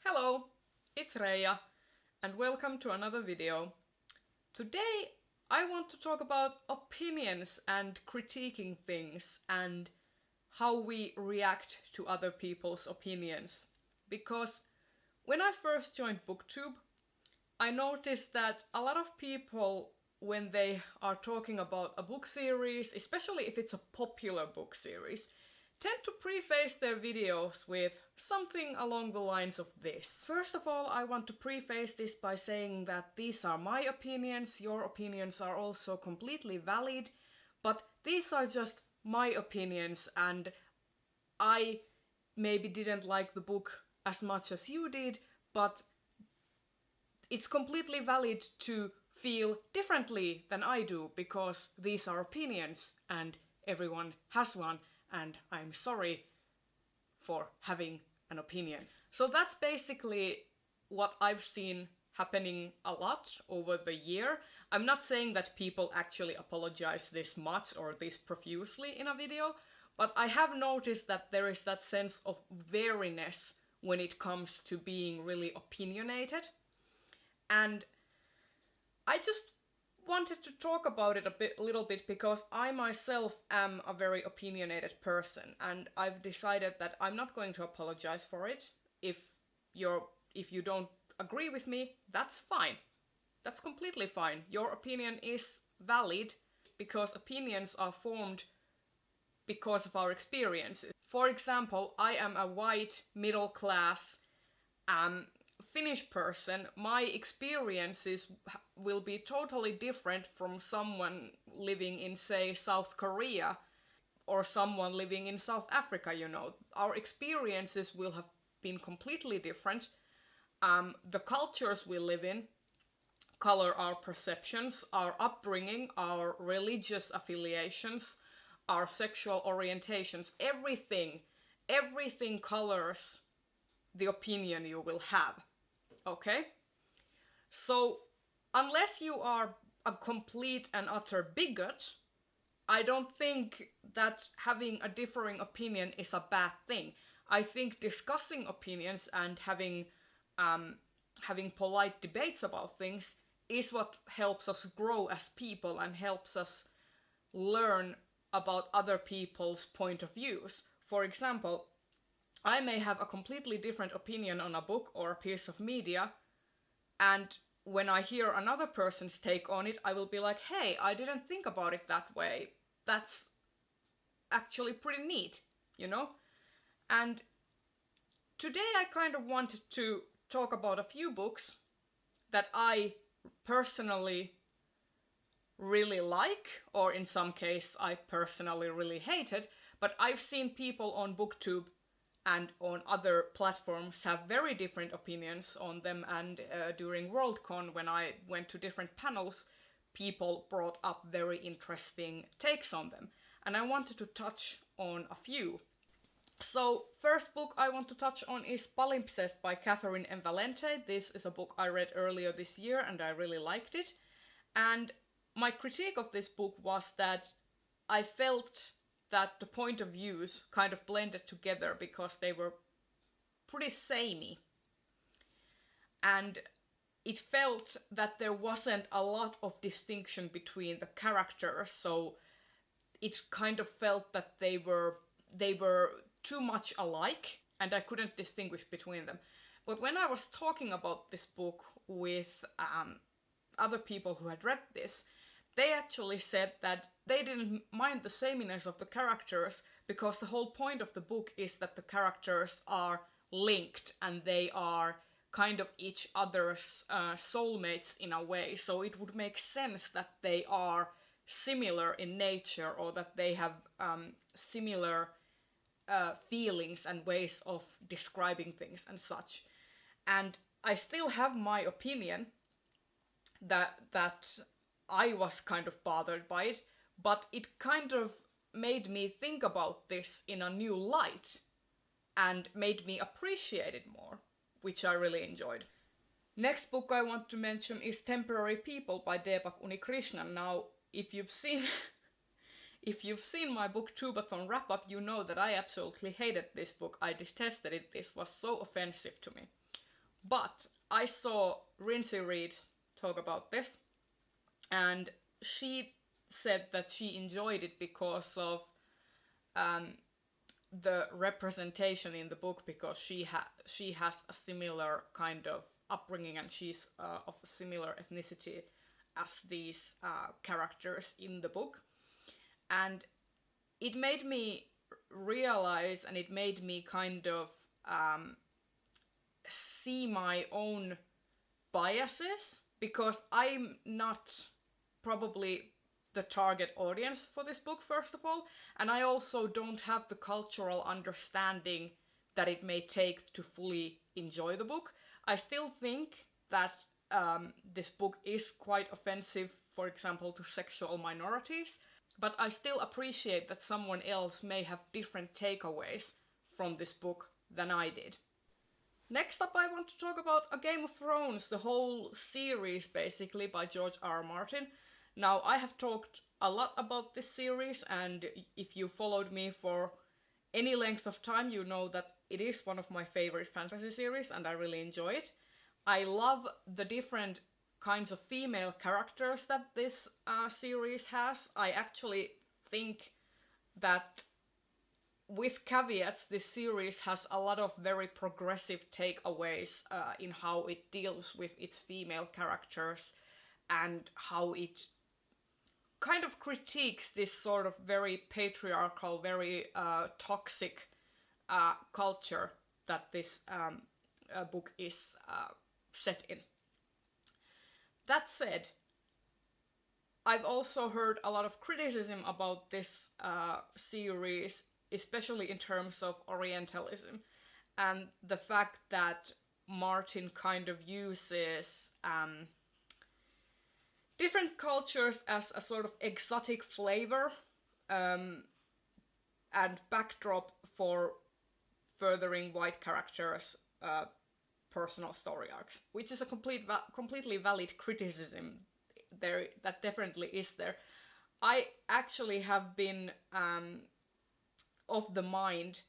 Hello, it's Reija and welcome to another video. Today I want to talk about opinions and critiquing things and how we react to other people's opinions. Because when I first joined BookTube, I noticed that a lot of people, when they are talking about a book series, especially if it's a popular book series, tend to preface their videos with something along the lines of this. First of all, I want to preface this by saying that these are my opinions, your opinions are also completely valid, but these are just my opinions and I maybe didn't like the book as much as you did, but it's completely valid to feel differently than I do because these are opinions and everyone has one. And I'm sorry for having an opinion. So that's basically what I've seen happening a lot over the year. I'm not saying that people actually apologize this much or this profusely in a video, but I have noticed that there is that sense of wariness when it comes to being really opinionated. And I just wanted to talk about it a little bit because I myself am a very opinionated person and I've decided that I'm not going to apologize for it. If you don't agree with me, that's fine. That's completely fine. Your opinion is valid because opinions are formed because of our experiences. For example, I am a white, middle class, Finnish person. My experiences will be totally different from someone living in, say, South Korea or someone living in South Africa, you know. Our experiences will have been completely different. The cultures we live in color our perceptions, our upbringing, our religious affiliations, our sexual orientations, everything colors the opinion you will have. Okay? So, unless you are a complete and utter bigot, I don't think that having a differing opinion is a bad thing. I think discussing opinions and having polite debates about things is what helps us grow as people and helps us learn about other people's point of views. For example, I may have a completely different opinion on a book or a piece of media, and when I hear another person's take on it, I will be like, hey, I didn't think about it that way. That's actually pretty neat, you know? And today I kind of wanted to talk about a few books that I personally really like, or in some case I personally really hated, but I've seen people on BookTube and on other platforms have very different opinions on them, and during Worldcon, when I went to different panels, people brought up very interesting takes on them, and I wanted to touch on a few. So, first book I want to touch on is Palimpsest by Catherine M. Valente. This is a book I read earlier this year and I really liked it. And my critique of this book was that I felt that the point of views kind of blended together because they were pretty samey. And it felt that there wasn't a lot of distinction between the characters, so it kind of felt that they were too much alike and I couldn't distinguish between them. But when I was talking about this book with other people who had read this, they actually said that they didn't mind the sameness of the characters because the whole point of the book is that the characters are linked and they are kind of each other's soulmates in a way. So it would make sense that they are similar in nature or that they have similar feelings and ways of describing things and such. And I still have my opinion that I was kind of bothered by it, but it kind of made me think about this in a new light and made me appreciate it more, which I really enjoyed. Next book I want to mention is Temporary People by Deepak Unikrishnan. Now, if you've seen my Booktubeathon wrap-up, you know that I absolutely hated this book. I detested it. This was so offensive to me. But I saw Rincey Reads talk about this, and she said that she enjoyed it because of the representation in the book, because she has a similar kind of upbringing, and she's of a similar ethnicity as these characters in the book. And it made me realize, and it made me kind of see my own biases, because I'm not probably the target audience for this book, first of all, and I also don't have the cultural understanding that it may take to fully enjoy the book. I still think that this book is quite offensive, for example, to sexual minorities, but I still appreciate that someone else may have different takeaways from this book than I did. Next up, I want to talk about A Game of Thrones, the whole series basically by George R. R. Martin. Now, I have talked a lot about this series, and if you followed me for any length of time, you know that it is one of my favorite fantasy series, and I really enjoy it. I love the different kinds of female characters that this series has. I actually think that, with caveats, this series has a lot of very progressive takeaways in how it deals with its female characters, and how it kind of critiques this sort of very patriarchal, very toxic culture that this book is set in. That said, I've also heard a lot of criticism about this series, especially in terms of Orientalism, and the fact that Martin kind of uses different cultures as a sort of exotic flavor and backdrop for furthering white characters' personal story arcs, which is a completely valid criticism. That definitely is there. I actually have been of the mind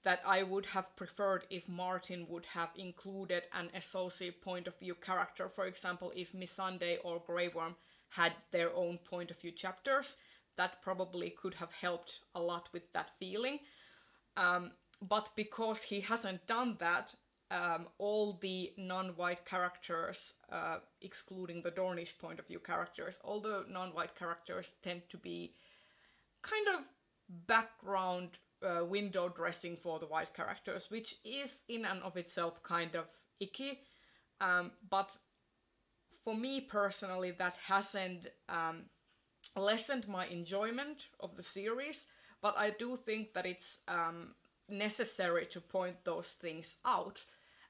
that I would have preferred if Martin would have included an associate point of view character. For example, if Missandei or Grey Worm had their own point of view chapters, that probably could have helped a lot with that feeling. But because he hasn't done that, all the non-white characters, excluding the Dornish point of view characters, all the non-white characters tend to be kind of background window dressing for the white characters, which is in and of itself kind of icky. But for me personally, that hasn't lessened my enjoyment of the series, but I do think that it's necessary to point those things out,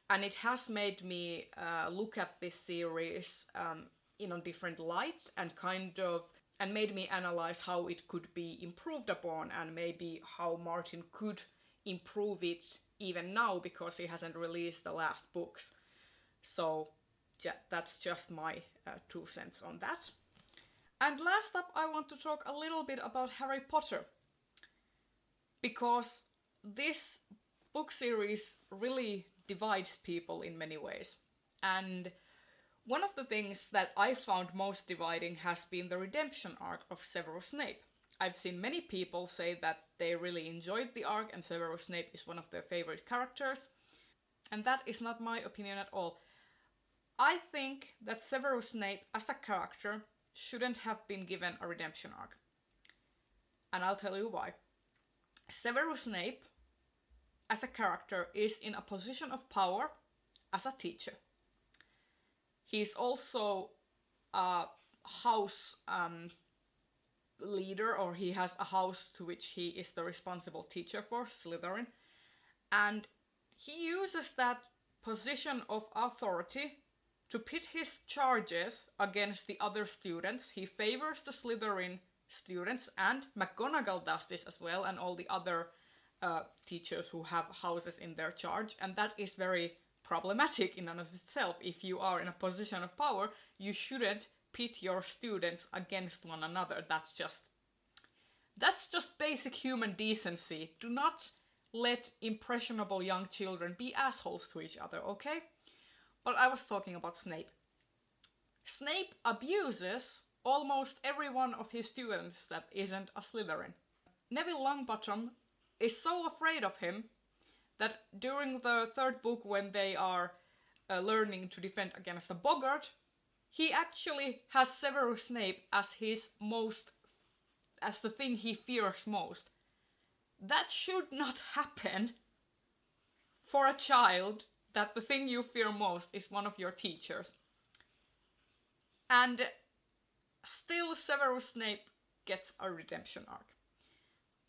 and it has made me look at this series in a different light, and made me analyze how it could be improved upon, and maybe how Martin could improve it even now, because he hasn't released the last books. So that's just my 2 cents on that. And last up, I want to talk a little bit about Harry Potter, because this book series really divides people in many ways. And one of the things that I found most dividing has been the redemption arc of Severus Snape. I've seen many people say that they really enjoyed the arc, and Severus Snape is one of their favorite characters, and that is not my opinion at all. I think that Severus Snape as a character shouldn't have been given a redemption arc. And I'll tell you why. Severus Snape as a character is in a position of power as a teacher. He's also a house leader, or he has a house to which he is the responsible teacher for, Slytherin. And he uses that position of authority to pit his charges against the other students. He favors the Slytherin students, and McGonagall does this as well, and all the other teachers who have houses in their charge, and that is very problematic in and of itself. If you are in a position of power, you shouldn't pit your students against one another. That's just basic human decency. Do not let impressionable young children be assholes to each other, okay? But I was talking about Snape. Snape abuses almost every one of his students that isn't a Slytherin. Neville Longbottom is so afraid of him that during the third book, when they are learning to defend against a boggart, he actually has Severus Snape as the thing he fears most. That should not happen for a child, that the thing you fear most is one of your teachers. And still Severus Snape gets a redemption arc.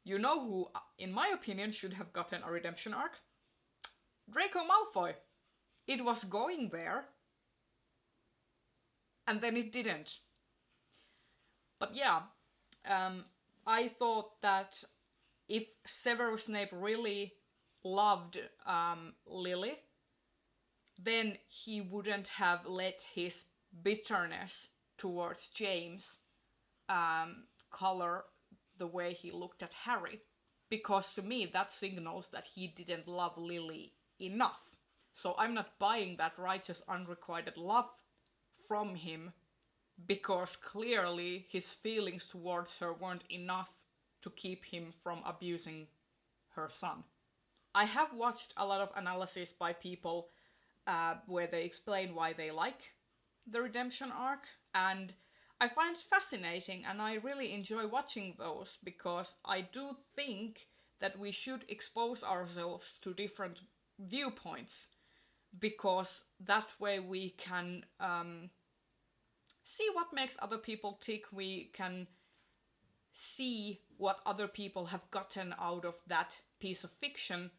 You know who, in my opinion, should have gotten a redemption arc? Draco Malfoy. It was going there, and then it didn't. But yeah, I thought that if Severus Snape really loved Lily, then he wouldn't have let his bitterness towards James color the way he looked at Harry. Because to me that signals that he didn't love Lily enough. So I'm not buying that righteous unrequited love from him, because clearly his feelings towards her weren't enough to keep him from abusing her son. I have watched a lot of analysis by people where they explain why they like the redemption arc, and I find it fascinating, and I really enjoy watching those, because I do think that we should expose ourselves to different viewpoints, because that way we can see what makes other people tick, we can see what other people have gotten out of that piece of fiction,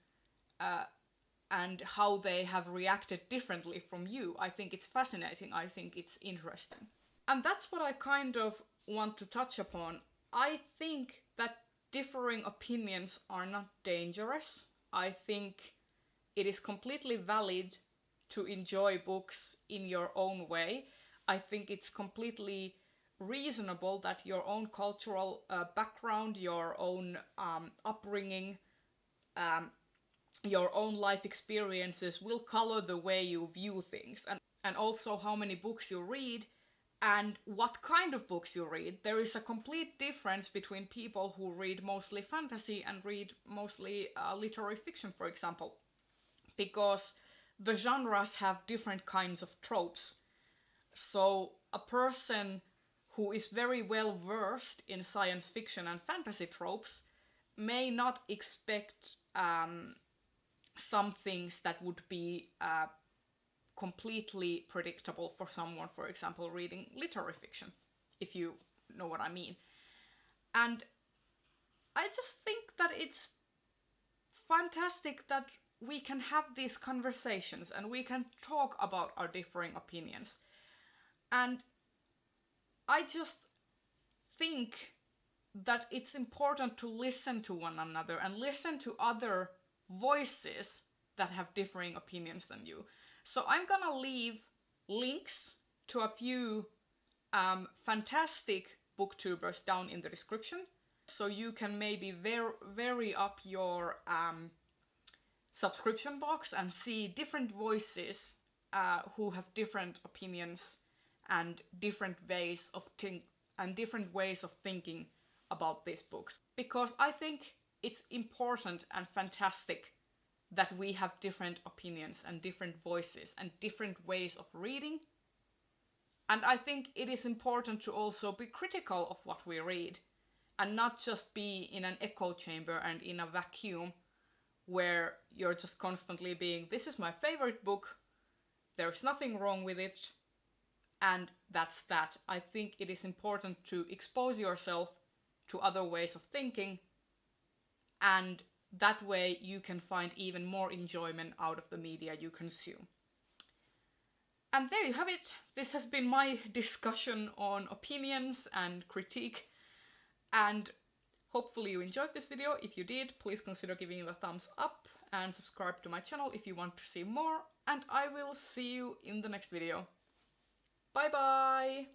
and how they have reacted differently from you. I think it's fascinating, I think it's interesting. And that's what I kind of want to touch upon. I think that differing opinions are not dangerous. I think it is completely valid to enjoy books in your own way. I think it's completely reasonable that your own cultural background, your own upbringing, your own life experiences will color the way you view things, and also how many books you read and what kind of books you read. There is a complete difference between people who read mostly fantasy and read mostly literary fiction, for example, because the genres have different kinds of tropes. So a person who is very well versed in science fiction and fantasy tropes may not expect some things that would be completely predictable for someone, for example, reading literary fiction, if you know what I mean. And I just think that it's fantastic that we can have these conversations and we can talk about our differing opinions. And I just think that it's important to listen to one another and listen to other voices that have differing opinions than you. So I'm gonna leave links to a few fantastic booktubers down in the description, so you can maybe vary up your subscription box and see different voices who have different opinions and different ways of thinking about these books. Because I think it's important and fantastic that we have different opinions and different voices and different ways of reading. And I think it is important to also be critical of what we read and not just be in an echo chamber and in a vacuum where you're just constantly being, this is my favorite book, there's nothing wrong with it, and that's that. I think it is important to expose yourself to other ways of thinking, and that way you can find even more enjoyment out of the media you consume. And there you have it. This has been my discussion on opinions and critique, and hopefully you enjoyed this video. If you did, please consider giving it a thumbs up and subscribe to my channel if you want to see more, and I will see you in the next video. Bye bye!